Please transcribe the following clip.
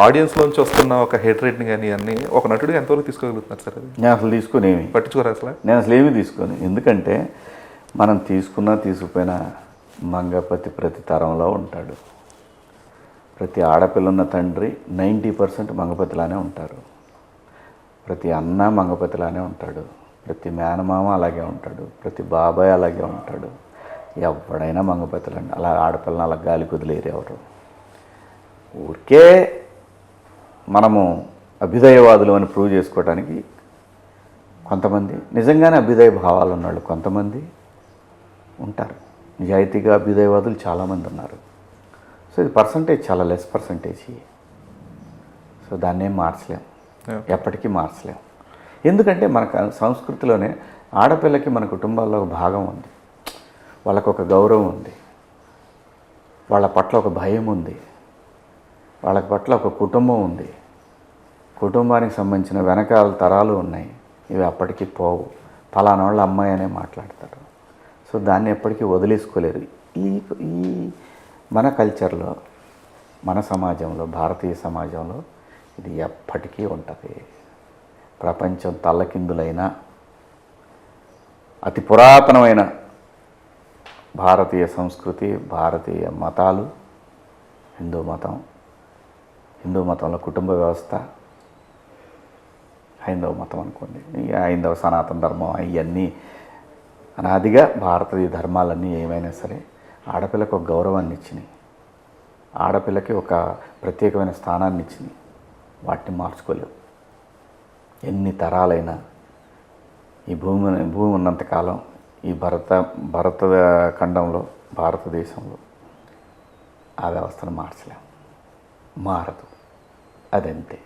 ఆడియన్స్లోంచి వస్తున్న ఒక హేట్రేట్ని కానీ అన్నీ ఒక నటుడు ఎంతవరకు తీసుకోగలుగుతున్నారు సార్? అది నేను అసలు తీసుకునేమి పట్టించుకోరా అసలు? నేను అసలు ఏమీ తీసుకోను. ఎందుకంటే మనం తీసుకున్నా తీసుకుపోయినా మంగపతి ప్రతి తరంలో ఉంటాడు. ప్రతి ఆడపిల్లన్న తండ్రి 90% మంగపతిలానే ఉంటారు. ప్రతి అన్న మంగపతిలానే ఉంటాడు. ప్రతి మేనమామ అలాగే ఉంటాడు. ప్రతి బాబాయ్ అలాగే ఉంటాడు. ఎవడైనా మంగపతిలండి. అలా ఆడపిల్లని అలా గాలి కుదిలేరు ఎవరు. ఊరికే మనము అభ్యుదయవాదులు అని ప్రూవ్ చేసుకోవడానికి కొంతమంది, నిజంగానే అభ్యుదయ భావాలు ఉన్నాళ్ళు కొంతమంది ఉంటారు. నిజాయితీగా అభ్యుదయవాదులు చాలామంది ఉన్నారు. సో ఇది పర్సంటేజ్ చాలా లెస్ పర్సంటేజ్. సో దాన్ని ఏం మార్చలేం, ఎప్పటికీ మార్చలేం. ఎందుకంటే మన సంస్కృతిలోనే ఆడపిల్లకి మన కుటుంబాల్లో ఒక భాగం ఉంది, వాళ్ళకు ఒక గౌరవం ఉంది, వాళ్ళ పట్ల ఒక భయం ఉంది, వాళ్ళ పట్ల ఒక కుటుంబం ఉంది, కుటుంబానికి సంబంధించిన వెనకాల తరాలు ఉన్నాయి. ఇవి అప్పటికి పోవు. ఫలానా వాళ్ళ అమ్మాయి అనే మాట్లాడతారు. సో దాన్ని ఎప్పటికీ వదిలేసుకోలేరు. ఈ ఈ మన కల్చర్లో, మన సమాజంలో, భారతీయ సమాజంలో ఇది ఎప్పటికీ ఉంటుంది. ప్రపంచం తల్లకిందులైన అతి పురాతనమైన భారతీయ సంస్కృతి, భారతీయ మతాలు, హిందూ మతంలో కుటుంబ వ్యవస్థ, హైందవ మతం అనుకోండి, హైందవ సనాతన ధర్మం, ఇవన్నీ అనాదిగా భారతీయ ధర్మాలన్నీ ఏమైనా సరే ఆడపిల్లకు ఒక గౌరవాన్ని ఇచ్చినాయి, ఆడపిల్లకి ఒక ప్రత్యేకమైన స్థానాన్ని ఇచ్చినాయి. వాటిని మార్చుకోలేవు. ఎన్ని తరాలైనా ఈ భూమి ఉన్నంతకాలం ఈ భరత ఖండంలో, భారతదేశంలో ఆ వ్యవస్థను మార్చలేము. మారదు. అదంతే.